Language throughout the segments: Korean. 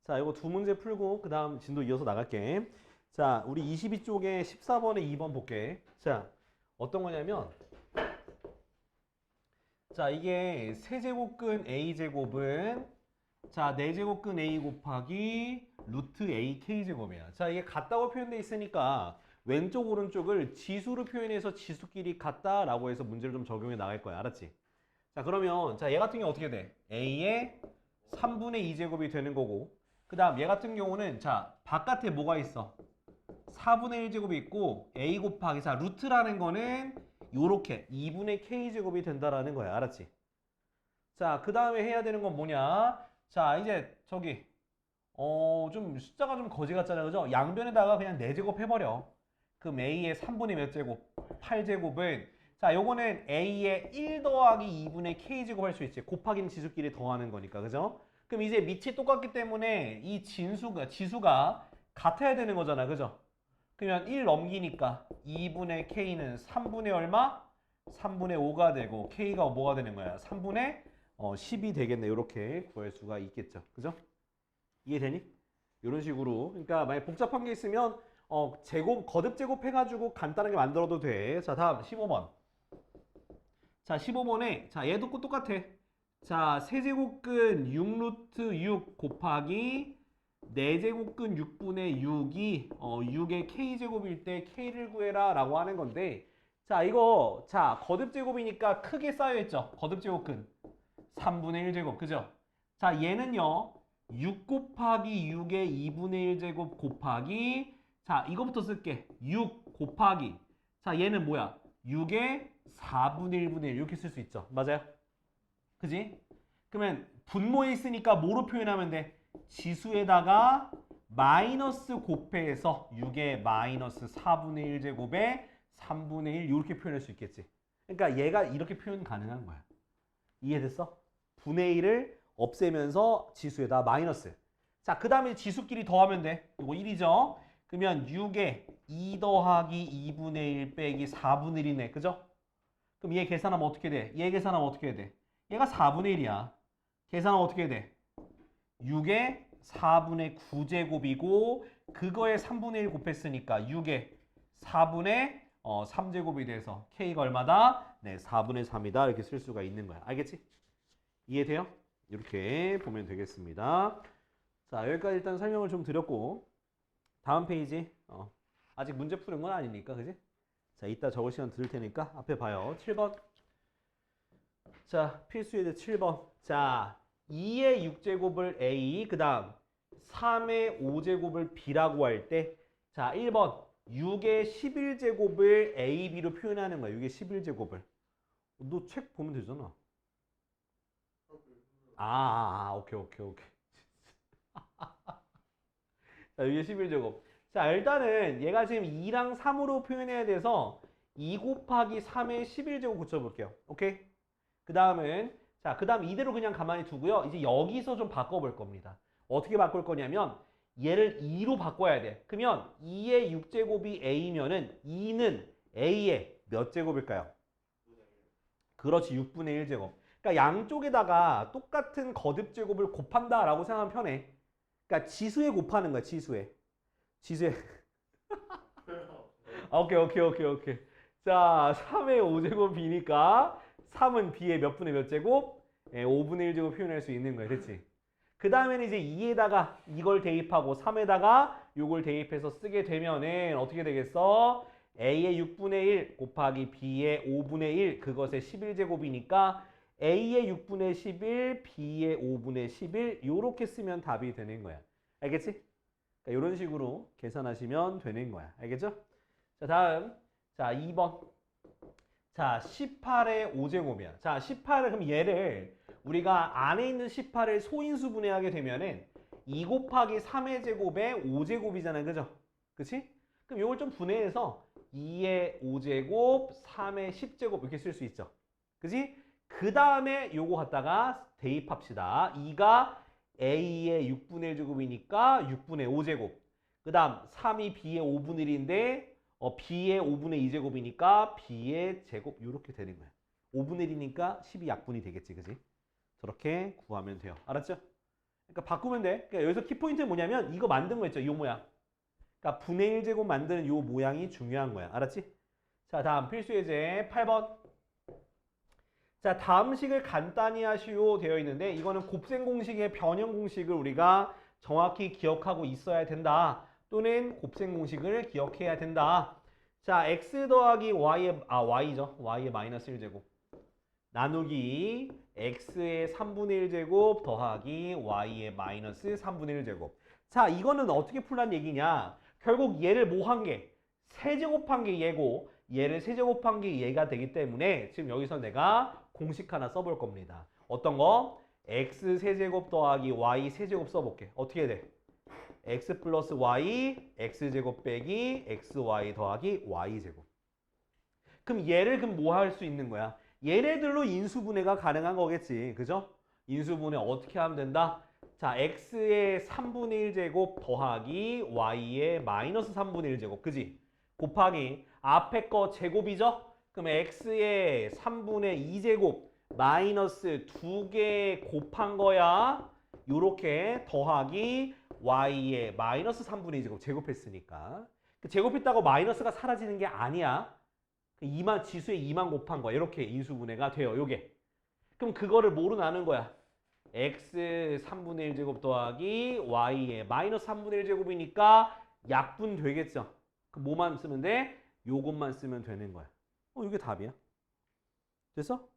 자, 이거 두 문제 풀고 그 다음 진도 이어서 나갈게. 자, 우리 22쪽에 14번에 2번 볼게. 자, 어떤 거냐면 자, 이게 세제곱근 A제곱은 자, 4제곱근 A 곱하기 루트 AK제곱이야. 자, 이게 같다고 표현돼 있으니까 왼쪽 오른쪽을 지수로 표현해서 지수끼리 같다라고 해서 문제를 좀 적용해 나갈 거야. 알았지? 자, 그러면 자, 얘 같은 경우 어떻게 돼? A의 3분의 2제곱이 되는 거고 그 다음 얘 같은 경우는 자, 바깥에 뭐가 있어? 4분의 1제곱이 있고 A 곱하기 자, 루트라는 거는 요렇게 2분의 K제곱이 된다라는 거야. 알았지? 자, 그 다음에 해야 되는 건 뭐냐? 자, 이제 저기 좀 숫자가 좀 거지 같잖아. 그죠? 양변에다가 그냥 4제곱 해버려. 그럼 A의 3분의 몇 제곱? 8제곱은 자, 요거는 A의 1 더하기 2분의 K제곱 할 수 있지. 곱하기는 지수끼리 더하는 거니까. 그죠? 그럼 이제 밑이 똑같기 때문에 이 지수가 같아야 되는 거잖아. 그죠? 그러면 1 넘기니까 2분의 K는 3분의 얼마? 3분의 5가 되고 K가 뭐가 되는 거야? 3분의 10이 되겠네. 이렇게 구할 수가 있겠죠. 그죠? 이해되니? 이런 식으로. 그러니까 만약 복잡한 게 있으면 거듭 제곱 해가지고 간단하게 만들어도 돼. 자, 다음 15번. 자, 15번에 자, 얘도 똑같아. 자, 세제곱근 6루트 6 곱하기 4제곱근 6분의 6이 6의 K제곱일 때 K를 구해라 라고 하는 건데 자, 이거 자, 거듭 제곱이니까 크게 쌓여있죠. 거듭 제곱근 3분의 1제곱. 그죠? 자, 얘는요. 6 곱하기 6의 2분의 1제곱 곱하기 자, 이거부터 쓸게. 6 곱하기 자, 얘는 뭐야? 6의 4분의 1분의 1 이렇게 쓸 수 있죠. 맞아요? 그지? 그러면 분모에 있으니까 뭐로 표현하면 돼? 지수에다가 마이너스 곱해서 6의 마이너스 4분의 1제곱에 3분의 1 이렇게 표현할 수 있겠지. 그러니까 얘가 이렇게 표현 가능한 거야. 이해됐어? 분의 1을 없애면서 지수에다 마이너스. 자, 그 다음에 지수끼리 더하면 돼. 이거 1이죠? 그러면 6에 2 더하기 2분의 1 빼기 4분의 1이네. 그죠? 그럼 얘 계산하면 어떻게 돼? 얘 계산하면 어떻게 돼? 얘가 4분의 1이야. 계산하면 어떻게 돼? 6에 4분의 9제곱이고 그거에 3분의 1 곱했으니까 6에 4분의 3제곱이 돼서 K가 얼마다? 네, 4분의 3이다. 이렇게 쓸 수가 있는 거야. 알겠지? 이해돼요? 이렇게 보면 되겠습니다. 자, 여기까지 일단 설명을 좀 드렸고 다음 페이지 아직 문제 푸는 건 아니니까 그지? 자, 이따 적을 시간 들을 테니까 앞에 봐요. 7번. 자, 필수예제 7번. 자, 2의 6제곱을 A, 그 다음 3의 5제곱을 B라고 할 때, 자, 1번 6의 11제곱을 A, B로 표현하는 거야. 6의 11제곱을. 너 책 보면 되잖아. 오케이, 오케이, 오케이. 자, 6의 11제곱. 자, 일단은 얘가 지금 2랑 3으로 표현해야 돼서 2 곱하기 3의 11제곱 고쳐볼게요. 오케이? 그 다음은 자, 그 다음 이대로 그냥 가만히 두고요. 이제 여기서 좀 바꿔볼 겁니다. 어떻게 바꿀 거냐면 얘를 2로 바꿔야 돼. 그러면 2의 6제곱이 A면은 2는 A의 몇 제곱일까요? 그렇지, 6분의 1제곱. 그러니까 양쪽에다가 똑같은 거듭 제곱을 곱한다라고 생각하면 편해. 그러니까 지수에 곱하는 거야, 지수에. 지수에. 오케이, 오케이, 오케이, 오케이. 자, 3의 5제곱이니까 3은 B의 몇 분의 몇 제곱? 5분의 1제곱 표현할 수 있는 거야. 됐지? 그 다음에는 이제 2에다가 이걸 대입하고 3에다가 이걸 대입해서 쓰게 되면은 어떻게 되겠어? A의 6분의 1 곱하기 B의 5분의 1 그것의 11제곱이니까 A의 6분의 11, B의 5분의 11 이렇게 쓰면 답이 되는 거야. 알겠지? 그러니까 이런 식으로 계산하시면 되는 거야. 알겠죠? 자, 다음. 자, 2번. 자, 18의 5제곱이야. 자, 18을 그럼 얘를 우리가 안에 있는 18을 소인수 분해하게 되면은 2 곱하기 3의 제곱에 5제곱이잖아요. 그죠? 그치? 그럼 이걸 좀 분해해서 2의 5제곱, 3의 10제곱 이렇게 쓸 수 있죠. 그치? 그 다음에 요거 갖다가 대입합시다. 2가 A의 6분의 1제곱이니까 6분의 5제곱. 그 다음 3이 B의 5분의 1인데 B의 5분의 2제곱이니까 B의 제곱 이렇게 되는 거야. 5분의 1이니까 10이 약분이 되겠지. 그지? 저렇게 구하면 돼요. 알았죠? 그러니까 바꾸면 돼. 그러니까 여기서 키포인트는 뭐냐면 이거 만든 거 있죠. 이 모양. 그러니까 분의 1제곱 만드는 이 모양이 중요한 거야. 알았지? 자, 다음 필수 예제 8번. 자, 다음 식을 간단히 하시오 되어 있는데 이거는 곱셈 공식의 변형 공식을 우리가 정확히 기억하고 있어야 된다. 또는 곱셈 공식을 기억해야 된다. 자, x 더하기 y의 y죠. y의 마이너스 1제곱 나누기 x의 3분의 1제곱 더하기 y의 마이너스 3분의 1제곱. 자, 이거는 어떻게 풀란 얘기냐? 결국 얘를 뭐 한 게? 세제곱한 게 얘고 얘를 세제곱한 게 얘가 되기 때문에 지금 여기서 내가 공식 하나 써볼 겁니다. 어떤 거? x 세제곱 더하기 y 세제곱 써볼게. 어떻게 돼? x 플러스 y x제곱 빼기 xy 더하기 y제곱. 그럼 얘를 그럼 뭐 할 수 있는 거야? 얘네들로 인수분해가 가능한 거겠지. 그죠? 인수분해 어떻게 하면 된다? 자, x의 3분의 1제곱 더하기 y의 마이너스 3분의 1제곱. 그지? 곱하기 앞에 거 제곱이죠? 그럼 x의 3분의 2제곱 마이너스 2개 곱한 거야. 요렇게 더하기 y의 마이너스 3분의 2제곱 제곱했으니까. 제곱했다고 마이너스가 사라지는 게 아니야. 2만 지수에 2만 곱한 거야. 이렇게 인수분해가 돼요. 요게. 그럼 그거를 뭐로 나눈 거야? x 3분의 1제곱 더하기 y의 마이너스 3분의 1제곱이니까 약분 되겠죠. 그 뭐만 쓰면 돼? 요것만 쓰면 되는 거야. 이게 답이야. 됐어?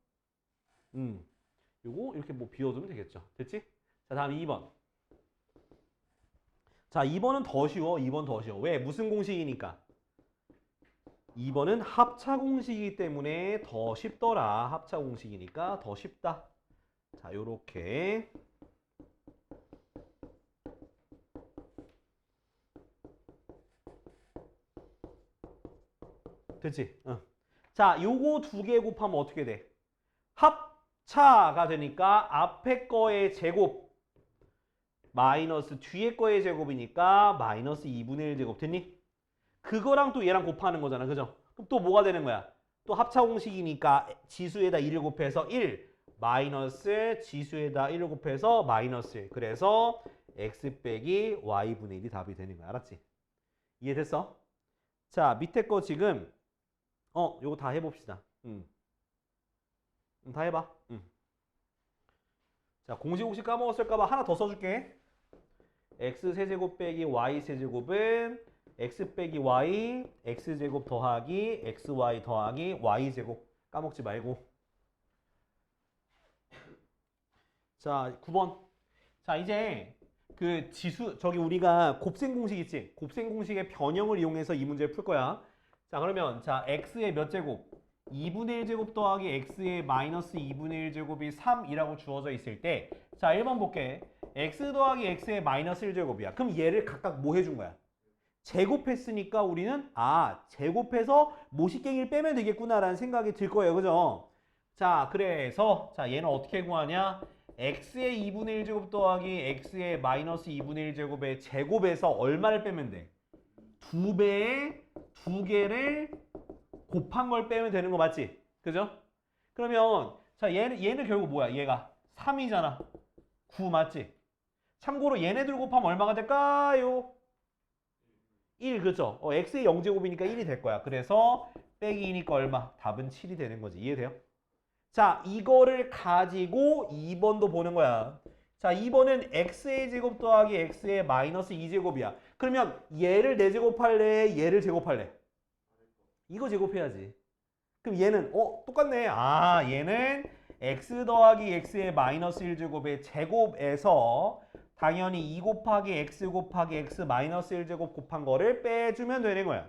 요거 이렇게 뭐 비워두면 되겠죠. 됐지? 자, 다음 2번. 자, 2번은 더 쉬워. 2번 더 쉬워. 왜? 무슨 공식이니까? 2번은 합차 공식이기 때문에 더 쉽더라. 합차 공식이니까 더 쉽다. 자, 요렇게. 됐지? 자, 요거 두 개 곱하면 어떻게 돼? 합차가 되니까 앞에 거의 제곱 마이너스 뒤에 거의 제곱이니까 마이너스 2분의 1제곱 됐니? 그거랑 또 얘랑 곱하는 거잖아. 그죠? 그럼 또 뭐가 되는 거야? 또 합차 공식이니까 지수에다 1을 곱해서 1 마이너스 지수에다 1을 곱해서 마이너스 1. 그래서 x 빼기 y분의 1이 답이 되는 거야. 알았지? 이해됐어? 자, 밑에 거 지금 요거 다 해봅시다. 다 해봐. 자, 공식 혹시 까먹었을까봐 하나 더 써줄게. x 세제곱 빼기 y 세제곱은 x 빼기 y x제곱 더하기 xy 더하기 y제곱. 까먹지 말고. 자, 9번. 자, 이제 그 지수 저기 우리가 곱셈 공식 있지? 곱셈 공식의 변형을 이용해서 이 문제를 풀 거야. 자, 그러면 자, x의 몇 제곱? 2분의 1제곱 더하기 x의 마이너스 2분의 1제곱이 3이라고 주어져 있을 때 자, 1번 볼게. x 더하기 x의 마이너스 1제곱이야. 그럼 얘를 각각 뭐 해준 거야? 제곱했으니까 우리는 제곱해서 모식갱이를 빼면 되겠구나라는 생각이 들 거예요. 그죠? 자, 그래서 자, 얘는 어떻게 구하냐? x의 2분의 1제곱 더하기 x의 마이너스 2분의 1제곱의 제곱에서 얼마를 빼면 돼? 2배에 2개를 곱한 걸 빼면 되는 거 맞지? 그죠? 그러면 자, 얘는 결국 뭐야? 얘가 3이잖아. 9 맞지? 참고로 얘네들 곱하면 얼마가 될까요? 1, 그죠? x의 0제곱이니까 1이 될 거야. 그래서 빼기 2니까 얼마? 답은 7이 되는 거지. 이해돼요? 자, 이거를 가지고 2번도 보는 거야. 자, 2번은 x의 제곱 더하기 x의 마이너스 2제곱이야. 그러면 얘를 4제곱할래? 얘를 제곱할래? 이거 제곱해야지. 그럼 얘는 똑같네. 얘는 x 더하기 x의 마이너스 1제곱의 제곱에서 당연히 2 곱하기 x 곱하기 x 마이너스 1제곱 곱한 거를 빼주면 되는 거야.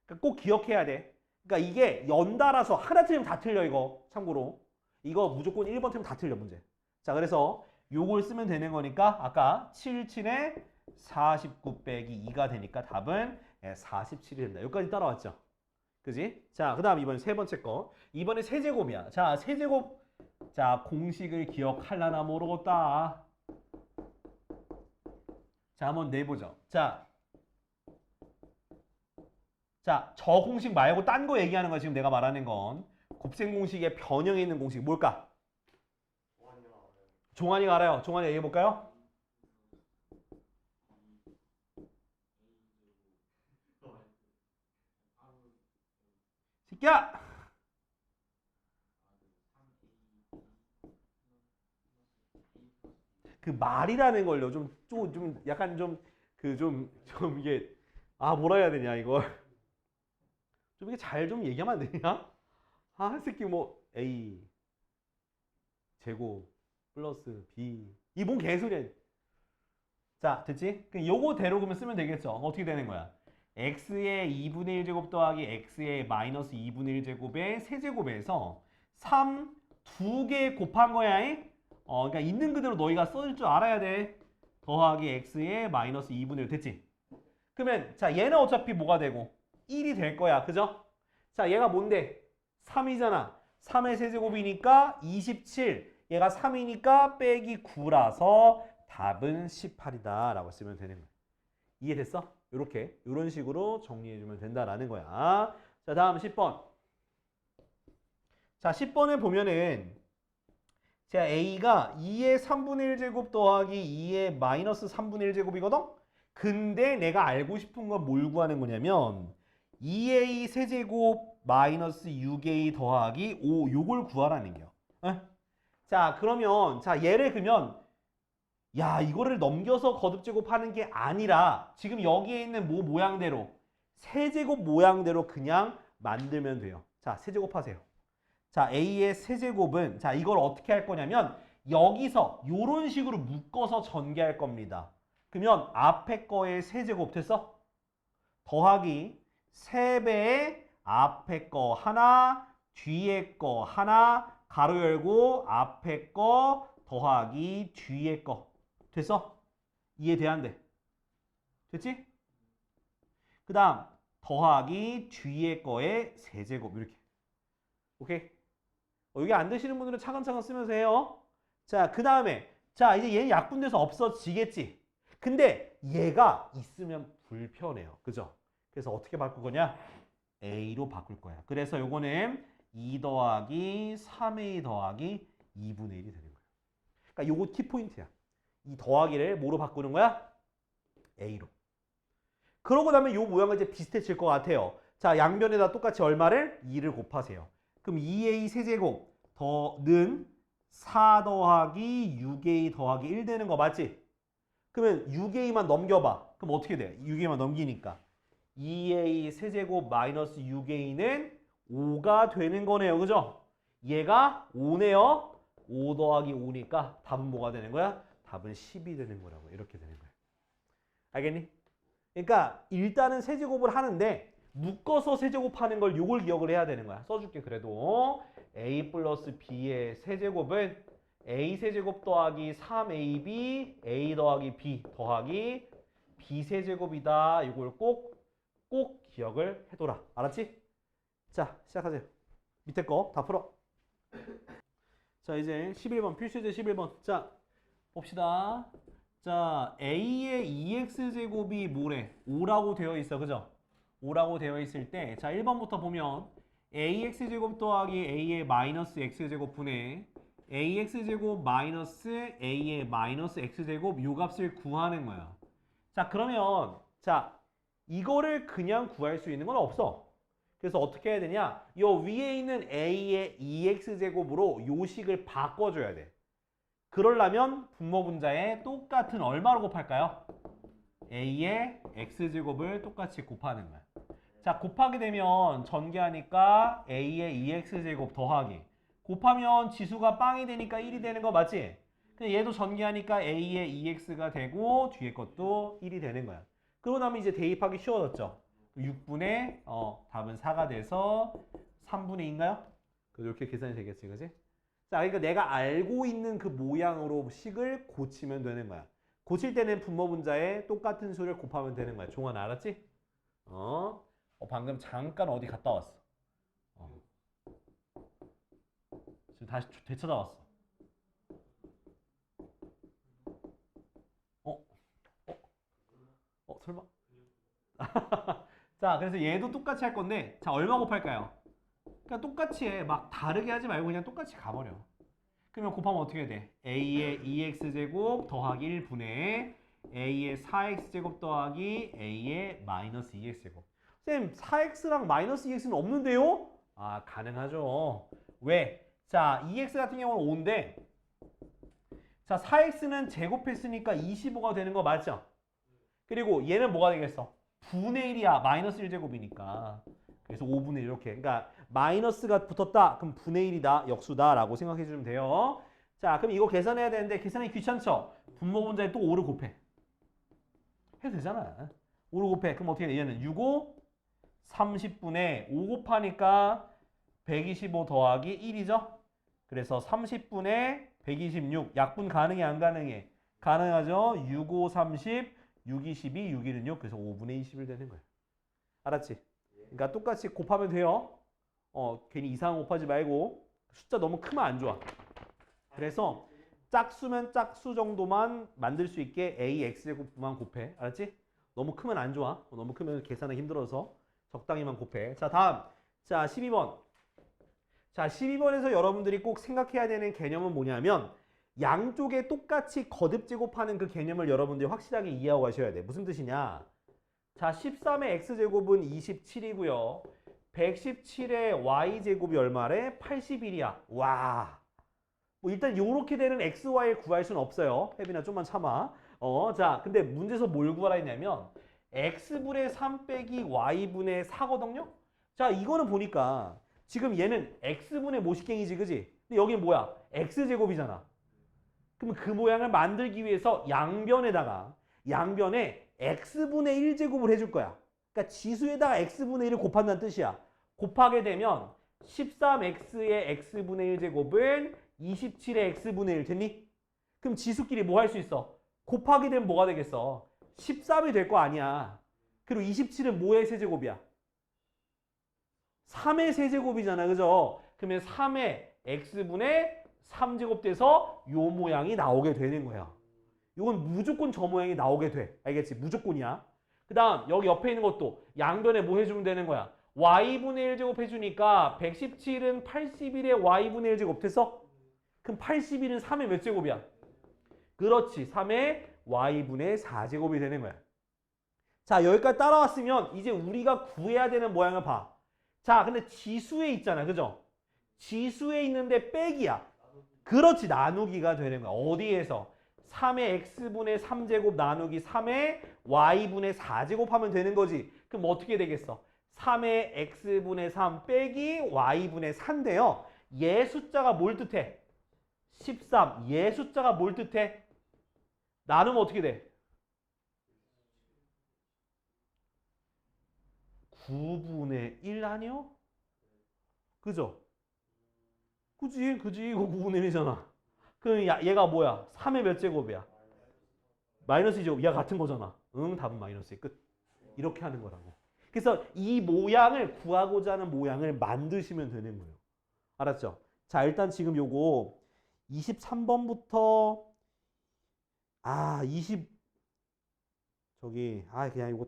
그러니까 꼭 기억해야 돼. 그러니까 이게 연달아서 하나 틀리면 다 틀려 이거. 참고로. 이거 무조건 1번 틀리면 다 틀려 문제. 자, 그래서 요걸 쓰면 되는 거니까 아까 7, 7에 49 빼기 2가 되니까 답은 47이 된다. 여기까지 따라왔죠? 그지? 자, 그 다음 이번에 세 번째 거. 이번에 세제곱이야. 자, 세제곱. 자, 공식을 기억할라나 모르겠다. 자, 한번 내보죠. 자, 저 공식 말고 딴 거 얘기하는 거야. 지금 내가 말하는 건. 곱셈 공식의 변형에 있는 공식 뭘까? 종환이가 알아요. 종환이 얘기해 볼까요? 야! 그 말이라는 걸요. 좀 약간 좀 이게 뭐라 해야 되냐 이걸. 좀 이게 잘 좀 얘기하면 안 되냐? 이 새끼 뭐 A 제곱 플러스 B 이 뭔 개소리야. 자, 됐지? 요거대로 그러면 쓰면 되겠죠. 어떻게 되는 거야? x의 2분의 1제곱 더하기 x의 마이너스 2분의 1제곱의 세제곱에서 3 두 개 곱한 거야. 그러니까 있는 그대로 너희가 써줄 줄 알아야 돼. 더하기 x의 마이너스 2분의 1 됐지? 그러면 자 얘는 어차피 뭐가 되고 1이 될 거야. 그죠? 자 얘가 뭔데? 3이잖아. 3의 세제곱이니까 27. 얘가 3이니까 빼기 9라서 답은 18이다 라고 쓰면 되는 거야. 이해됐어? 이런 식으로 정리해주면 된다라는 거야. 자, 다음 10번. 자, 10번에 보면은 자, A가 2의 3분의 1제곱 더하기 2의 마이너스 3분의 1제곱이거든? 근데 내가 알고 싶은 건 뭘 구하는 거냐면 2A 세제곱 마이너스 6A 더하기 5 요걸 구하라는 게요. 자, 그러면 자 얘를 그러면 야 이거를 넘겨서 거듭제곱하는 게 아니라 지금 여기에 있는 모양대로 세제곱 모양대로 그냥 만들면 돼요. 자, 세제곱하세요. 자, A의 세제곱은 자 이걸 어떻게 할 거냐면 여기서 이런 식으로 묶어서 전개할 겁니다. 그러면 앞에 거의 세제곱 됐어? 더하기 3배의 앞에 거 하나 뒤에 거 하나 가로 열고 앞에 거 더하기 뒤에 거 됐어? 이해돼 안 돼? 됐지? 그 다음 더하기 뒤에 거의 세제곱 이렇게 오케이? 여기 안 되시는 분들은 차근차근 쓰면서 해요. 자, 그 다음에 자 이제 얘는 약분돼서 없어지겠지? 근데 얘가 있으면 불편해요. 그죠? 그래서 어떻게 바꿀 거냐? A로 바꿀 거야. 그래서 요거는 2 더하기 3A 더하기 2분의 1이 되는 거야. 그러니까 요거 키포인트야. 이 더하기를 뭐로 바꾸는 거야? A로. 그러고 나면 요 모양은 이제 비슷해질 것 같아요. 자, 양변에다 똑같이 얼마를? 2를 곱하세요. 그럼 2A 세제곱 더는 4 더하기 6A 더하기 1 되는 거 맞지? 그러면 6A만 넘겨봐. 그럼 어떻게 돼? 6A만 넘기니까 2A 세제곱 마이너스 6A는 5가 되는 거네요. 그죠? 얘가 5네요. 5 더하기 5니까 답은 뭐가 되는 거야? 답은 10이 되는 거라고. 이렇게 되는 거야. 알겠니? 그러니까 일단은 세제곱을 하는데 묶어서 세제곱하는 걸 요걸 기억을 해야 되는 거야. 써줄게 그래도. A 플러스 B의 세제곱은 A 세제곱 더하기 3AB A 더하기 B 더하기 B 세제곱이다. 이걸 꼭 기억을 해둬라. 알았지? 자, 시작하세요. 밑에 거 다 풀어. 자, 이제 11번 필수제 11번. 자, 봅시다. 자, A의 2x제곱이 뭐래? 5라고 되어 있어. 그죠? 5라고 되어 있을 때 자, 1번부터 보면 AX제곱 더하기 A의 마이너스 X제곱 분의 AX제곱 마이너스 A의 마이너스 X제곱 요 값을 구하는 거야. 자, 그러면 자, 이거를 그냥 구할 수 있는 건 없어. 그래서 어떻게 해야 되냐? 요 위에 있는 A의 2x제곱으로 요 식을 바꿔줘야 돼. 그러려면 분모분자에 똑같은 얼마로 곱할까요? A의 x제곱을 똑같이 곱하는 거야. 자, 곱하게 되면 전개하니까 A의 2x제곱 더하기 곱하면 지수가 빵이 되니까 1이 되는 거 맞지? 근데 얘도 전개하니까 A의 2x가 되고 뒤에 것도 1이 되는 거야. 그러고 나면 이제 대입하기 쉬워졌죠. 6분의 답은 4가 돼서 3분의 2인가요? 이렇게 계산이 되겠지, 그지? 자, 그러니까 내가 알고 있는 그 모양으로 식을 고치면 되는 거야. 고칠 때는 분모분자에 똑같은 수를 곱하면 되는 거야. 종환 알았지? 방금 잠깐 어디 갔다 왔어. 지금 다시 되찾아왔어. 설마? 자, 그래서 얘도 똑같이 할 건데 자, 얼마 곱할까요? 그러니까 똑같이 해. 막 다르게 하지 말고 그냥 똑같이 가버려. 그러면 곱하면 어떻게 돼? A의 2x제곱 더하기 1분의 A의 4x제곱 더하기 A의 마이너스 2x제곱. 쌤, 4x랑 마이너스 2x는 없는데요? 아, 가능하죠. 왜? 자, 2x 같은 경우는 5인데 자, 4x는 제곱했으니까 25가 되는 거 맞죠? 그리고 얘는 뭐가 되겠어? 분의 1이야. 마이너스 1제곱이니까. 그래서 5분의 1 이렇게. 그러니까 마이너스가 붙었다. 그럼 분의 1이다. 역수다라고 생각해 주면 돼요. 자, 그럼 이거 계산해야 되는데 계산이 귀찮죠? 분모 분자에 또 5를 곱해. 해도 되잖아. 5를 곱해. 그럼 어떻게 돼? 얘는 6, 5, 30분의 5 곱하니까 125 더하기 1이죠? 그래서 30분의 126. 약분 가능해 안 가능해? 가능하죠? 6, 5, 30, 6, 22, 6, 1은 6. 그래서 5분의 21 되는 거야. 알았지? 그러니까 똑같이 곱하면 돼요. 괜히 이상한 곱하지 말고 숫자 너무 크면 안 좋아. 그래서 짝수면 짝수 정도만 만들 수 있게 AX제곱만 곱해. 알았지? 너무 크면 안 좋아. 너무 크면 계산하기 힘들어서 적당히만 곱해. 자, 다음. 자, 12번. 자, 12번에서 여러분들이 꼭 생각해야 되는 개념은 뭐냐면 양쪽에 똑같이 거듭 제곱하는 그 개념을 여러분들이 확실하게 이해하고 가셔야 돼. 무슨 뜻이냐? 자, 13의 x제곱은 27이고요. 117의 y제곱이 얼마래? 81이야. 와. 뭐 일단 요렇게 되는 x, y를 구할 수는 없어요. 혜빈아 좀만 참아. 자, 근데 문제에서 뭘 구하라 했냐면 x분의 3 빼기 y분의 4거든요? 자, 이거는 보니까 지금 얘는 x분의 모식갱이지, 그지? 근데 여기는 뭐야? x제곱이잖아. 그럼 그 모양을 만들기 위해서 양변에 x분의 1제곱을 해줄 거야. 그러니까 지수에다가 x분의 1을 곱한다는 뜻이야. 곱하게 되면 13x의 x분의 1제곱은 27의 x분의 1 됐니? 그럼 지수끼리 뭐 할 수 있어? 곱하게 되면 뭐가 되겠어? 13이 될 거 아니야. 그리고 27은 뭐의 세제곱이야? 3의 세제곱이잖아. 그죠? 그러면 3의 x분의 3제곱 돼서 요 모양이 나오게 되는 거야. 이건 무조건 저 모양이 나오게 돼. 알겠지? 무조건이야. 그 다음 여기 옆에 있는 것도 양변에 뭐 해주면 되는 거야? y분의 1제곱 해주니까 117은 81의 y분의 1제곱 됐어? 그럼 81은 3의 몇 제곱이야? 그렇지. 3의 y분의 4제곱이 되는 거야. 자, 여기까지 따라왔으면 이제 우리가 구해야 되는 모양을 봐. 자, 근데 지수에 있잖아. 그죠? 지수에 있는데 빼기야. 그렇지. 나누기가 되는 거야. 어디에서? 3의 x분의 3제곱 나누기 3의 y분의 4제곱 하면 되는 거지. 그럼 어떻게 되겠어? 3의 x분의 3 빼기 y분의 4인데요. 얘 숫자가 뭘 뜻해? 13. 얘 숫자가 뭘 뜻해? 나누면 어떻게 돼? 9분의 1 아니요? 그죠? 그지? 이거 9분의 1이잖아. 그럼 얘가 뭐야? 3의 몇 제곱이야? 마이너스 2제곱. 얘가 같은 거잖아. 응, 답은 마이너스 2. 끝. 이렇게 하는 거라고. 그래서 이 모양을 구하고자 하는 모양을 만드시면 되는 거예요. 알았죠? 자, 일단 지금 요거 23번부터 그냥 이거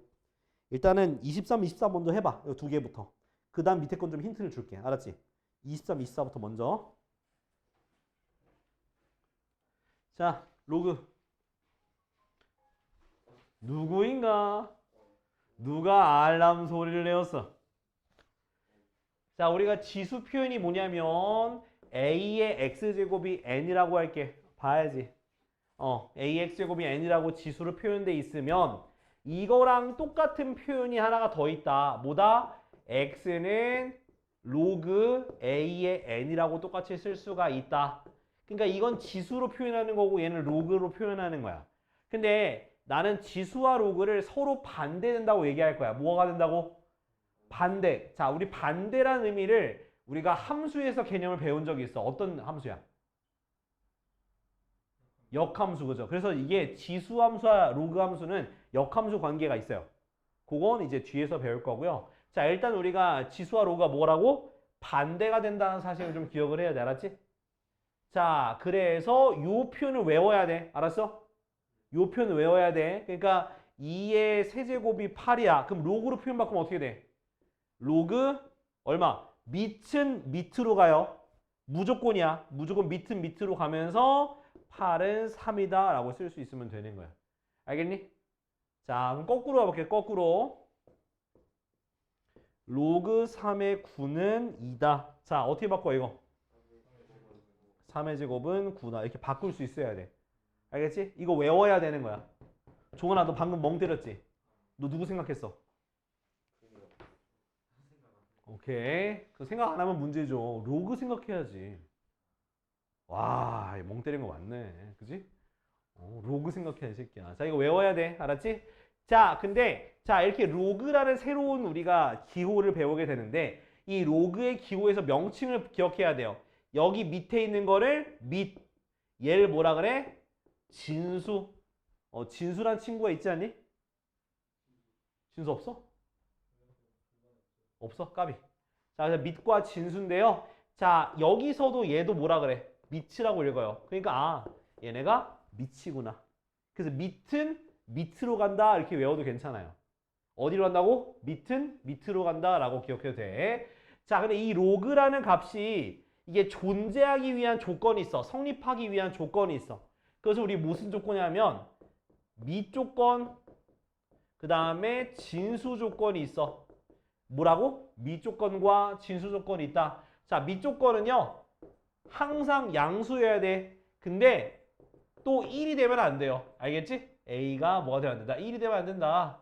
일단은 23, 24 먼저 해봐. 이 두 개부터. 그 다음 밑에 건 좀 힌트를 줄게. 알았지? 23, 24부터 먼저. 자, 로그. 누구인가? 누가 알람 소리를 내었어? 자, 우리가 지수 표현이 뭐냐면 a의 x제곱이 n이라고 할게. 봐야지. ax제곱이 n이라고 지수로 표현돼 있으면 이거랑 똑같은 표현이 하나가 더 있다. 뭐다? x는 로그 a의 n이라고 똑같이 쓸 수가 있다. 그러니까 이건 지수로 표현하는 거고 얘는 로그로 표현하는 거야. 근데 나는 지수와 로그를 서로 반대된다고 얘기할 거야. 뭐가 된다고? 반대. 자, 우리 반대라는 의미를 우리가 함수에서 개념을 배운 적이 있어. 어떤 함수야? 역함수, 그죠? 그래서 이게 지수 함수와 로그 함수는 역함수 관계가 있어요. 그건 이제 뒤에서 배울 거고요. 자, 일단 우리가 지수와 로그가 뭐라고? 반대가 된다는 사실을 좀 기억을 해야 돼. 알았지? 자, 그래서 요 표현을 외워야 돼. 알았어? 요 표현을 외워야 돼. 그러니까 2의 세제곱이 8이야. 그럼 로그로 표현 바꾸면 어떻게 돼? 로그 얼마? 밑은 밑으로 가요. 무조건이야. 무조건 밑은 밑으로 가면서 8은 3이다 라고 쓸 수 있으면 되는 거야. 알겠니? 자, 그럼 거꾸로 가볼게. 거꾸로. 로그 3의 9는 2다. 자, 어떻게 바꿔 이거? 3의 제곱은 9다. 이렇게 바꿀 수 있어야 돼. 알겠지? 이거 외워야 되는 거야. 종원아, 너 방금 멍 때렸지? 너 누구 생각했어? 오케이. 그 생각 안 하면 문제죠. 로그 생각해야지. 와, 멍 때린 거 맞네. 그지? 로그 생각해, 이 새끼야. 자, 이거 외워야 돼. 알았지? 자, 근데, 자, 이렇게 로그라는 새로운 우리가 기호를 배우게 되는데, 이 로그의 기호에서 명칭을 기억해야 돼요. 여기 밑에 있는 거를 얘를 뭐라 그래? 진수. 진수란 친구가 있지 않니? 진수 없어? 없어? 까비. 자, 그래서 밑과 진수인데요. 자, 여기서도 얘도 뭐라 그래? 밑이라고 읽어요. 그러니까 얘네가 밑이구나. 그래서 밑은 밑으로 간다 이렇게 외워도 괜찮아요. 어디로 간다고? 밑은 밑으로 간다라고 기억해도 돼. 자, 근데 이 로그라는 값이 이게 존재하기 위한 조건이 있어. 성립하기 위한 조건이 있어. 그래서 우리 무슨 조건이냐면 밑 조건, 그 다음에 진수 조건이 있어. 뭐라고? 밑 조건과 진수 조건이 있다. 자, 밑 조건은요. 항상 양수여야 돼. 근데 또 1이 되면 안 돼요. 알겠지? A가 뭐가 되면 안 된다. 1이 되면 안 된다.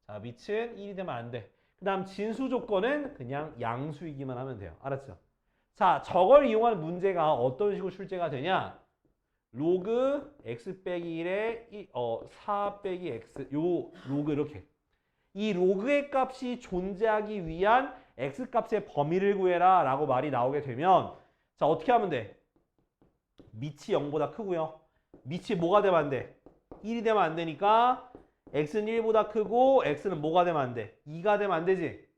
자, 밑은 1이 되면 안 돼. 그 다음 진수 조건은 그냥 양수이기만 하면 돼요. 알았죠? 자, 저걸 이용한 문제가 어떤 식으로 출제가 되냐? 로그 x 빼기 1에 4 빼기 x 요 로그 이렇게. 이 로그의 값이 존재하기 위한 x 값의 범위를 구해라 라고 말이 나오게 되면 자, 어떻게 하면 돼? 밑이 0보다 크고요. 밑이 뭐가 되면 안 돼? 1이 되면 안 되니까 x는 1보다 크고 x는 뭐가 되면 안 돼? 2가 되면 안 되지?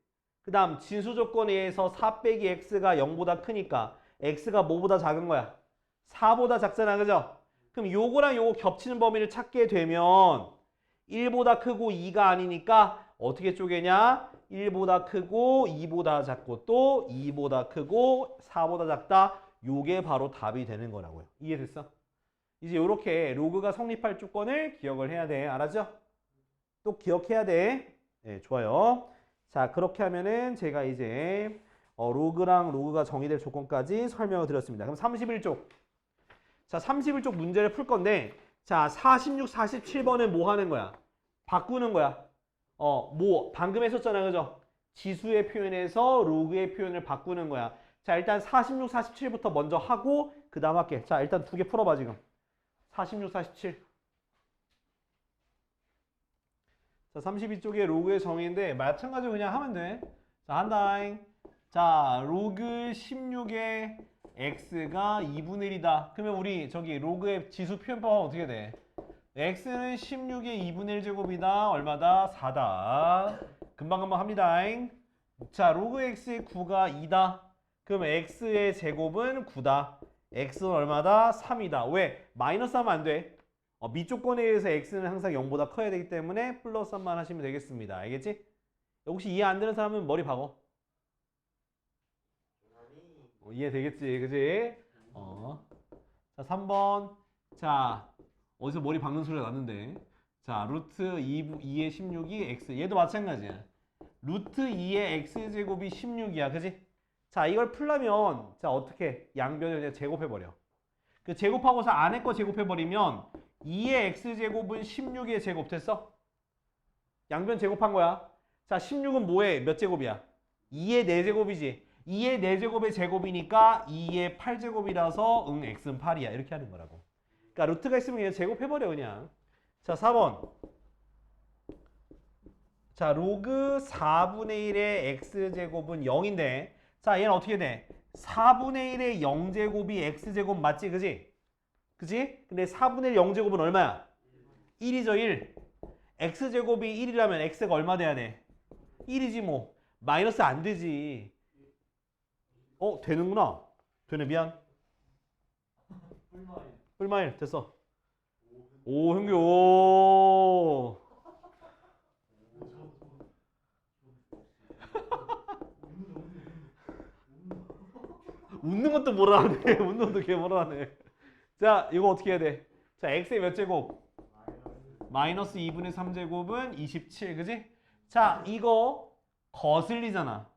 그 다음 진수 조건에 의해서 4 빼기 x가 0보다 크니까 x가 뭐보다 작은 거야? 4보다 작잖아. 그죠? 그럼 요거랑 요거 겹치는 범위를 찾게 되면 1보다 크고 2가 아니니까 어떻게 쪼개냐? 1보다 크고 2보다 작고 또 2보다 크고 4보다 작다. 요게 바로 답이 되는 거라고요. 이해됐어? 이제 요렇게 로그가 성립할 조건을 기억을 해야 돼. 알았죠? 또 기억해야 돼. 네, 좋아요. 자, 그렇게 하면은 제가 이제 로그랑 로그가 정의될 조건까지 설명을 드렸습니다. 그럼 31쪽. 자, 31쪽 문제를 풀 건데 자, 46, 47번은 뭐 하는 거야? 바꾸는 거야. 뭐 방금 했었잖아. 그죠? 지수의 표현에서 로그의 표현을 바꾸는 거야. 자, 일단 46, 47부터 먼저 하고 그 다음 할게. 자, 일단 두 개 풀어봐 지금. 46, 47. 자, 32쪽에 로그의 정의인데 마찬가지로 그냥 하면 돼. 자, 한다잉. 자, 로그 16의 x가 2분의 1이다. 그러면 우리 저기 로그의 지수 표현법은 어떻게 돼? x는 16의 2분의 1제곱이다. 얼마다? 4다. 금방금방 합니다잉. 자, 로그 x의 9가 2다. 그럼 x의 제곱은 9다. x는 얼마다? 3이다. 왜? 마이너스 하면 안 돼. 밑조건에 의해서 x는 항상 0보다 커야 되기 때문에 플러스 3만 하시면 되겠습니다. 알겠지? 혹시 이해 안 되는 사람은 머리 박어. 이해되겠지? 그지? 자, 3번. 자, 어디서 머리 박는 소리가 났는데. 자, 루트 2의 16이 x. 얘도 마찬가지야. 루트 2의 x제곱이 16이야. 그지? 자, 이걸 풀려면 자, 어떻게? 양변을 그냥 제곱해버려. 그 제곱하고서 안에 거 제곱해버리면 2의 x제곱은 16의 제곱 됐어? 양변 제곱한 거야. 자, 16은 뭐에? 몇 제곱이야? 2의 4제곱이지. 2의 4제곱의 제곱이니까 2의 8제곱이라서 x는 8이야. 이렇게 하는 거라고. 그러니까 루트가 있으면 그냥 제곱해버려 그냥. 자, 4번. 자, 로그 4분의 1의 x제곱은 0인데 자, 얘는 어떻게 돼? 4분의 1의 0제곱이 x제곱 맞지? 그지? 그지? 근데 4분의 1 0제곱은 얼마야? 1이죠, 1. x제곱이 1이라면 x가 얼마 돼야 돼? 1이지 뭐. 마이너스 안 되지. 되는구나. 되네, 미안. 뿔마일 됐어. 오, 형규, 오. 웃는 것도 뭐라 하네. 웃는 것도 걔 뭐라 하네. 자, 이거 어떻게 해야 돼? 자, x의 몇 제곱? 마이너스 2분의 3제곱은 27, 그지? 자, 이거 거슬리잖아.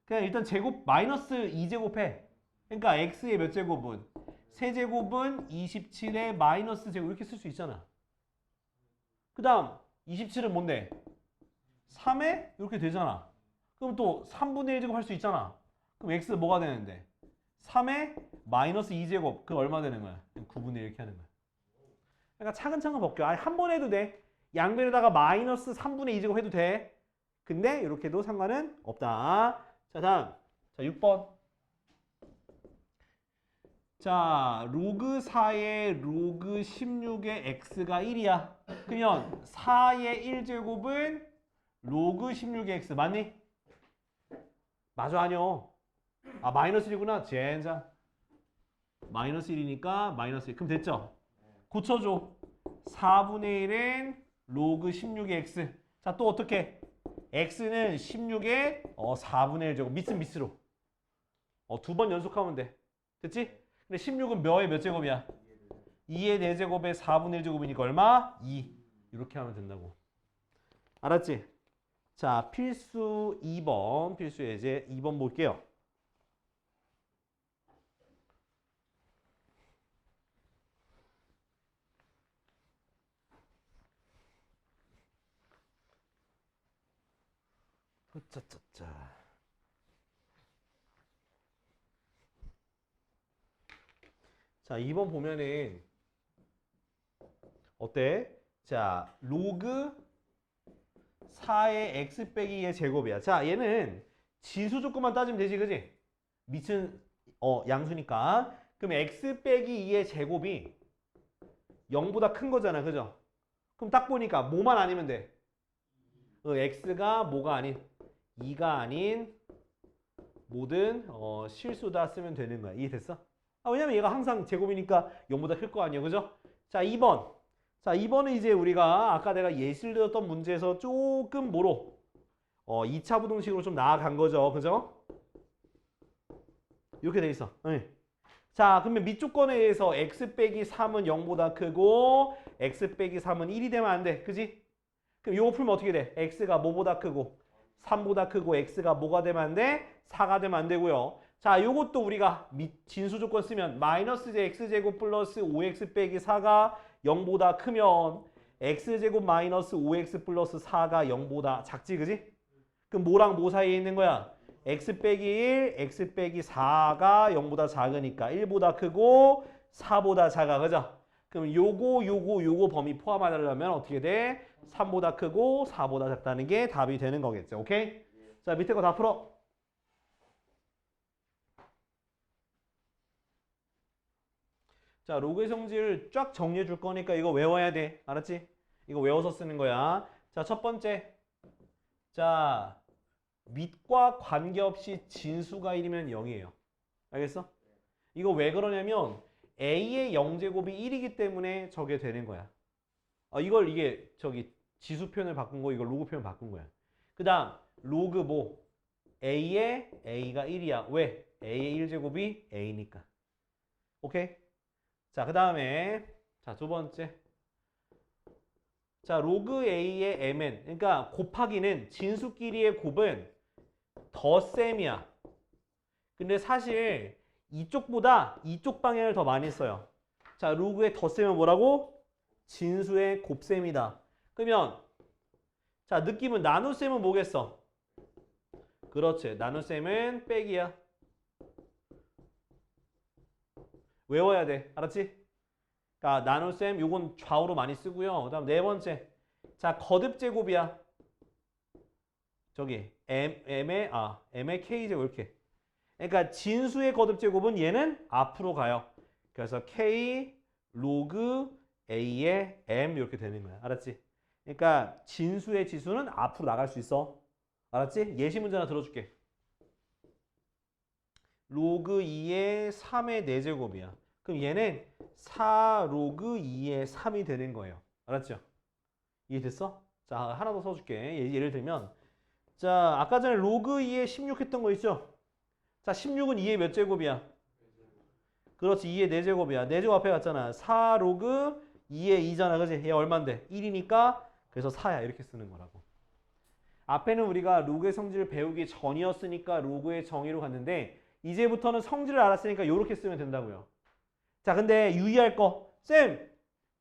그냥 일단 제곱 마이너스 2제곱 해. 그러니까 x의 몇 제곱은? 세제곱은 27의 마이너스 제곱 이렇게 쓸 수 있잖아. 그 다음 27은 뭔데? 3에 이렇게 되잖아. 그럼 또 3분의 1제곱 할 수 있잖아. 그럼 x 뭐가 되는데? 3에 마이너스 2제곱 그 얼마 되는 거야? 9분의 1 이렇게 하는 거야. 그러니까 차근차근 벗겨. 아니 한 번 해도 돼. 양변에다가 마이너스 3분의 2제곱 해도 돼. 근데 이렇게 해도 상관은 없다. 자 다음 자 6번. 자 로그 4의 로그 16의 x가 1이야. 그러면 4의 1제곱은 로그 16의 x 맞니? 맞아 아니요. 아 마이너스 1이구나. 젠장. 마이너스 1이니까 마이너스 1. 그럼 됐죠? 고쳐줘. 4분의 1은 로그 16의 x. 자 또 어떻게? x는 16의 4분의 1제곱. 미스는 미스로. 두 번 연속하면 돼. 됐지? 근데 16은 몇 제곱이야? 2의 4제곱에 4분의 1제곱이니까 얼마? 2. 이렇게 하면 된다고. 알았지? 자, 필수 2번. 필수 예제 2번 볼게요. 짜짜짜. 자, 2번 보면은 어때? 자, 로그 4의 x 빼기 2의 제곱이야. 자, 얘는 지수 조건만 따지면 되지, 그지? 밑은 양수니까. 그럼 x 빼기 2의 제곱이 0보다 큰 거잖아, 그죠? 그럼 딱 보니까 뭐만 아니면 돼? x가 뭐가 아닌 2가 아닌 모든 실수다 쓰면 되는 거야. 이해됐어? 왜냐면 얘가 항상 제곱이니까 0보다 클 거 아니야, 그죠? 자, 2번. 자, 2번은 이제 우리가 아까 내가 예시를 들었던 문제에서 조금 뭐로 2차 부등식으로 좀 나아간 거죠, 그죠? 이렇게 돼 있어. 네. 자, 그러면 밑조건에 의해서 x 빼기 3은 0보다 크고 x 빼기 3은 1이 되면 안 돼, 그지? 그럼 이거 풀면 어떻게 돼? x가 뭐보다 크고 3보다 크고 x가 뭐가 되면 안 돼? 4가 되면 안 되고요. 자, 요것도 우리가 진수 조건 쓰면 마이너스 x제곱 플러스 5x 빼기 4가 0보다 크면 x제곱 마이너스 5x 플러스 4가 0보다 작지, 그지? 그럼 뭐랑 뭐 사이에 있는 거야? x 빼기 1, x 빼기 4가 0보다 작으니까 1보다 크고 4보다 작아, 그죠? 그럼 요거 범위 포함하려면 어떻게 돼? 3보다 크고 4보다 작다는 게 답이 되는 거겠죠. 오케이? 자, 밑에 거 다 풀어. 자, 로그의 성질을 쫙 정리해 줄 거니까 이거 외워야 돼. 알았지? 이거 외워서 쓰는 거야. 자, 첫 번째. 자, 밑과 관계없이 진수가 1이면 0이에요. 알겠어? 이거 왜 그러냐면 a의 0제곱이 1이기 때문에 저게 되는 거야. 이게 지수 표현을 바꾼 거, 이걸 로그 표현 바꾼 거야. 그 다음 로그 뭐 a의 a가 1이야. 왜? a의 1제곱이 a니까. 오케이? 자, 그 다음에 자, 두 번째. 자, 로그 a의 mn. 그러니까 곱하기는 진수끼리의 곱은 덧셈이야. 근데 사실 이쪽보다 이쪽 방향을 더 많이 써요. 자, 로그의 덧셈은 뭐라고? 진수의 곱셈이다. 그러면 자, 느낌은 나눗셈은 뭐겠어? 그렇지. 나눗셈은 빼기야. 외워야 돼. 알았지? 그러니까 나눗셈 요건 좌우로 많이 쓰고요. 그다음 네 번째. 자, 거듭제곱이야. 저기 m의 k제곱 이렇게. 그러니까 진수의 거듭제곱은 얘는 앞으로 가요. 그래서 k 로그 a의 m 이렇게 되는 거야. 알았지? 그러니까 진수의 지수는 앞으로 나갈 수 있어. 알았지? 예시 문제 하나 들어줄게. 로그 2의 3의 4제곱이야. 그럼 얘는 4 로그 2의 3이 되는 거예요. 알았죠? 이해됐어? 자, 하나 더 써줄게. 예를 들면 자, 아까 전에 로그 2의 16 했던 거 있죠? 자, 16은 2의 몇 제곱이야? 그렇지, 2의 4제곱이야. 4제곱 앞에 갔잖아. 4 로그 2의 2잖아. 그지? 얘 얼만데? 1이니까 그래서 4야. 이렇게 쓰는 거라고. 앞에는 우리가 로그의 성질을 배우기 전이었으니까 로그의 정의로 갔는데 이제부터는 성질을 알았으니까 이렇게 쓰면 된다고요. 자, 근데 유의할 거. 쌤,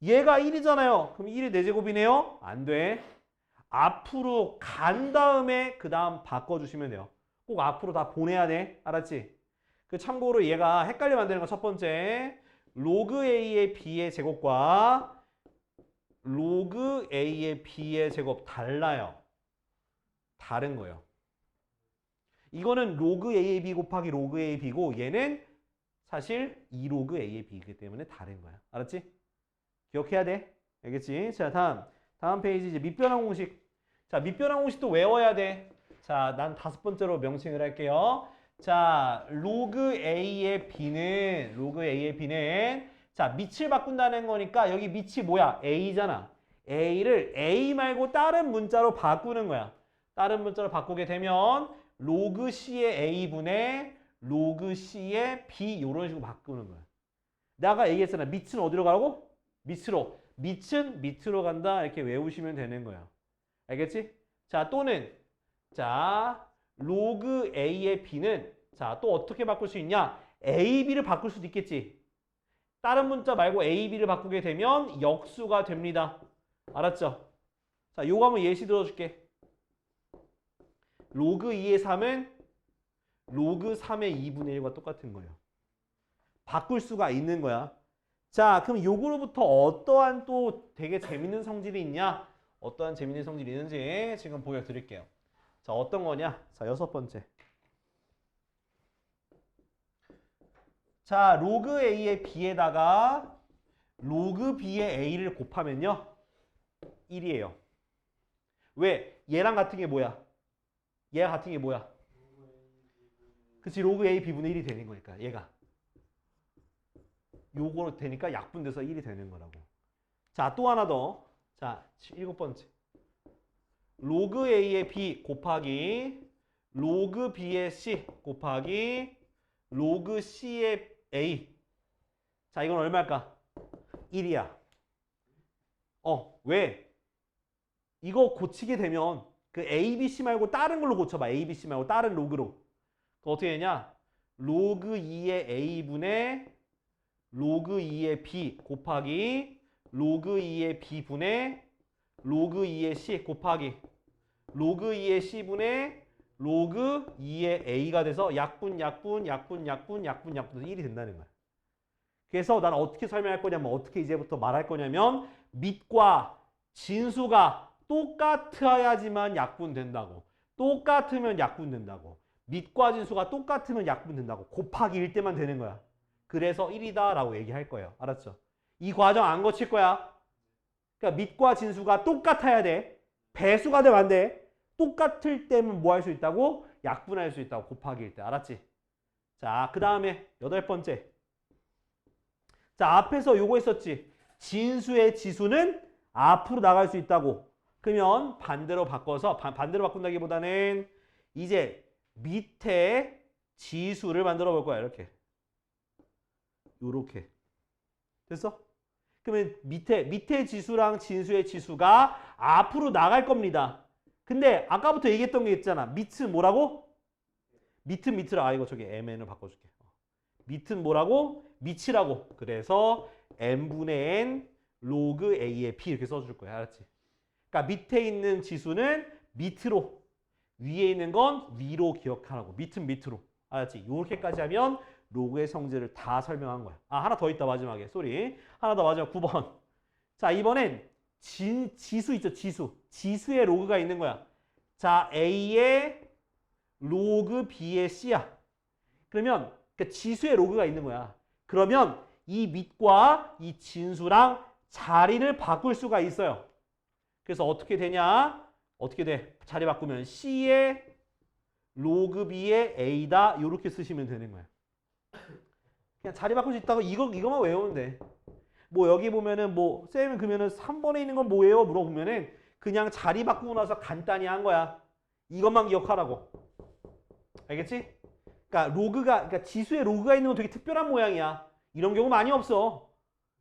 얘가 1이잖아요. 그럼 1이 4제곱이네요? 안 돼. 앞으로 간 다음에 그 다음 바꿔주시면 돼요. 꼭 앞으로 다 보내야 돼. 알았지? 그 참고로 얘가 헷갈리면 안 되는 거 첫 번째. 로그 A의 B의 제곱과 로그 A의 B의 제곱 달라요. 다른 거예요. 이거는 로그 A의 B 곱하기 로그 A의 B고 얘는 사실 2로그 A의 B이기 때문에 다른 거야. 알았지? 기억해야 돼. 알겠지? 자, 다음 페이지 이제 밑변환 공식. 자, 밑변환 공식도 외워야 돼. 자, 난 5번째로 명칭을 할게요. 자, 로그 A의 B는 자, 밑을 바꾼다는 거니까 여기 밑이 뭐야? A잖아. A를 A 말고 다른 문자로 바꾸는 거야. 다른 문자로 바꾸게 되면 로그 C의 A분의 로그 C의 B 이런 식으로 바꾸는 거야. 내가 얘기했잖아. 밑은 어디로 가라고? 밑으로. 밑은 밑으로 간다. 이렇게 외우시면 되는 거야. 알겠지? 자, 또는 자, 로그 A의 B는 자, 또 어떻게 바꿀 수 있냐? A, B를 바꿀 수도 있겠지. 다른 문자 말고 A, B를 바꾸게 되면 역수가 됩니다. 알았죠? 자, 요거 한번 예시 들어줄게. 로그 2의 3은 로그 3의 2분의 1과 똑같은 거예요. 바꿀 수가 있는 거야. 자, 그럼 요거로부터 어떠한 또 되게 재밌는 성질이 있냐? 어떠한 재밌는 성질이 있는지 지금 보여드릴게요. 자, 어떤 거냐? 자, 6번째. 자, 로그 A의 B에다가 로그 B의 A를 곱하면요. 1이에요. 왜? 얘랑 같은 게 뭐야? 얘랑 같은 게 뭐야? 그치, 로그 A B분의 1이 되는 거니까 얘가. 요거로 되니까 약분돼서 1이 되는 거라고. 자, 또 하나 더. 자, 7번째. 로그 A의 B 곱하기 로그 B의 C 곱하기 로그 C의 A. 자, 이건 얼마일까? 1이야. 왜? 이거 고치게 되면 그 A, B, C 말고 다른 걸로 고쳐봐. A, B, C 말고 다른 로그로. 그 어떻게 되냐? 로그 2의 A분의 로그 2의 B 곱하기 로그 2의 B분의 로그 2의 C 곱하기 로그 2의 C분의 로그 2의 A가 돼서 약분돼서 1이 된다는 거야. 그래서 난 어떻게 설명할 거냐면 어떻게 이제부터 말할 거냐면 밑과 진수가 똑같아야지만 약분된다고. 똑같으면 약분된다고. 밑과 진수가 똑같으면 약분된다고. 곱하기 1 때만 되는 거야. 그래서 1이다 라고 얘기할 거예요. 알았죠? 이 과정 안 거칠 거야. 그러니까 밑과 진수가 똑같아야 돼. 배수가 되면 안 돼. 똑같을 때면 뭐 할 수 있다고? 약분할 수 있다고. 곱하기 1 때. 알았지? 자, 그 다음에 8번째. 자, 앞에서 요거 했었지. 진수의 지수는 앞으로 나갈 수 있다고. 그러면 반대로 바꿔서 반대로 바꾼다기보다는 이제 밑에 지수를 만들어 볼 거야. 이렇게. 요렇게. 됐어? 그러면 밑에 지수랑 진수의 지수가 앞으로 나갈 겁니다. 근데 아까부터 얘기했던 게 있잖아. 밑은 뭐라고? 밑으로. 이거 저기 mn을 바꿔줄게. 밑은 뭐라고? 밑이라고. 그래서 n분의 n 로그 a의 b 이렇게 써줄 거야. 알았지? 그러니까 밑에 있는 지수는 밑으로, 위에 있는 건 위로 기억하라고. 밑은 밑으로. 알았지? 이렇게까지 하면 로그의 성질을 다 설명한 거야. 하나 더 있다 마지막에. 쏘리. 하나 더 마지막 9번. 자, 이번엔 지수 있죠? 지수의 로그가 있는 거야. 자, A의 로그 B의 C야. 그러면 그러니까 지수의 로그가 있는 거야. 그러면 이 밑과 이 진수랑 자리를 바꿀 수가 있어요. 그래서 어떻게 되냐? 어떻게 돼? 자리 바꾸면 C의 로그 B의 A다. 이렇게 쓰시면 되는 거야. 그냥 자리 바꿀 수 있다고 이거만 외우면 돼. 뭐 여기 보면은 뭐 쌤은 그러면은 3번에 있는 건 뭐예요? 물어보면은 그냥 자리 바꾸고 나서 간단히 한 거야. 이것만 기억하라고. 알겠지? 그러니까 지수에 로그가 있는 건 되게 특별한 모양이야. 이런 경우 많이 없어.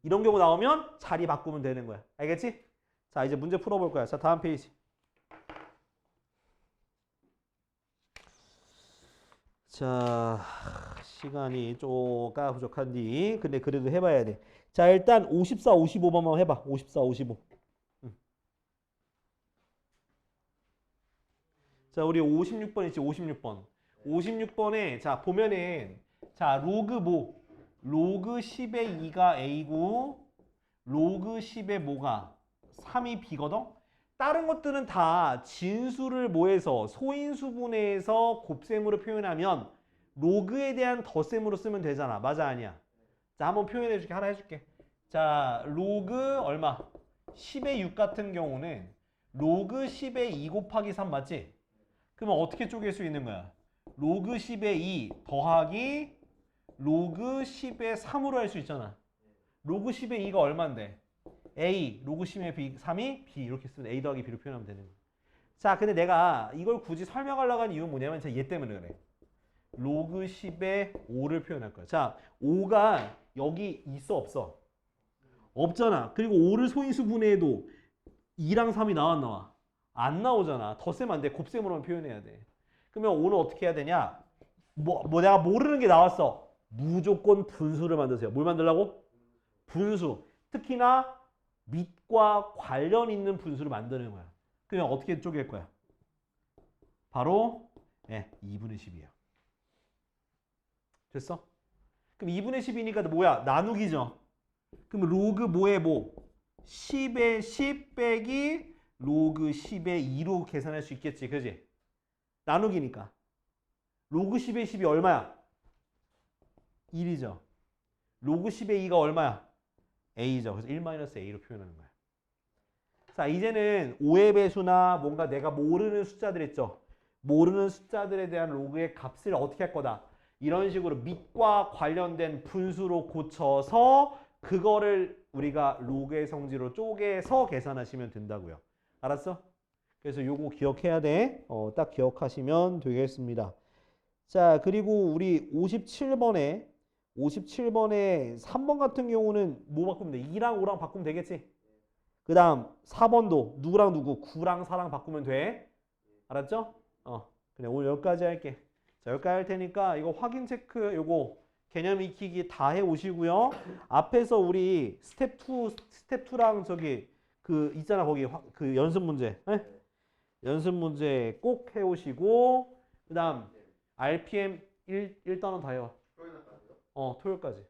이런 경우 나오면 자리 바꾸면 되는 거야. 알겠지? 자, 이제 문제 풀어볼 거야. 자, 다음 페이지. 자, 시간이 쪼까 부족한디. 근데 그래도 해봐야 돼. 자, 일단 54, 55번만 해봐. 54, 55. 자, 우리 56번 있지, 56번. 56번에, 자, 보면은, 자, 로그 10의 2가 A고, 로그 10의 뭐가? 3이 B거든? 다른 것들은 다 진수를 뭐해서 소인수분해해서 곱셈으로 표현하면 로그에 대한 덧셈으로 쓰면 되잖아. 맞아, 아니야? 자, 한번 표현해줄게. 하나 해줄게. 자, 로그 얼마? 10의 6 같은 경우는 로그 10의 2 곱하기 3 맞지? 그러면 어떻게 쪼갤 수 있는 거야? 로그 10의 2 더하기 로그 10의 3으로 할 수 있잖아. 로그 10의 2가 얼만데? A, 로그 10의 B, 3이 B 이렇게 쓰면 A 더하기 B로 표현하면 되는 거야. 자, 근데 내가 이걸 굳이 설명하려고 한 이유는 뭐냐면 얘 때문에 그래. 로그 10의 5를 표현할 거야. 자, 5가 여기 있어 없어? 없잖아. 그리고 5를 소인수 분해해도 2랑 3이 나와 안 나와? 안 나오잖아. 덧셈 안 돼. 곱셈으로만 표현해야 돼. 그러면 5는 어떻게 해야 되냐? 내가 모르는 게 나왔어. 무조건 분수를 만드세요. 뭘 만들라고? 분수. 특히나 밑과 관련 있는 분수를 만드는 거야. 그러면 어떻게 쪼갤 거야? 바로 2분의 10이야. 됐어? 그럼 2분의 10이니까 뭐야? 나누기죠. 그럼 로그 뭐에 뭐? 10의 10 빼기 로그 10의 2로 계산할 수 있겠지. 그지? 나누기니까. 로그 10의 10이 얼마야? 1이죠. 로그 10의 2가 얼마야? A죠. 그래서 1-A로 표현하는 거야. 자, 이제는 5의 배수나 뭔가 내가 모르는 숫자들 있죠. 모르는 숫자들에 대한 로그의 값을 어떻게 할 거다. 이런 식으로 밑과 관련된 분수로 고쳐서 그거를 우리가 로그의 성질로 쪼개서 계산하시면 된다고요. 알았어? 그래서 요거 기억해야 돼. 딱 기억하시면 되겠습니다. 자, 그리고 우리 57번에 3번 같은 경우는 뭐 바꾸면 돼? 2랑 5랑 바꾸면 되겠지? 그 다음 4번도 누구랑 누구? 9랑 4랑 바꾸면 돼. 알았죠? 그냥 오늘 여기까지 할게. 자, 여기까지 할 테니까 이거 확인 체크 요거 개념 익히기 다 해 오시고요. 앞에서 우리 스텝 2랑 저기 그 있잖아 거기 그 연습 문제. 네? 연습 문제 꼭 해 오시고 그다음 RPM 1단원 다 해와. 토요일까지.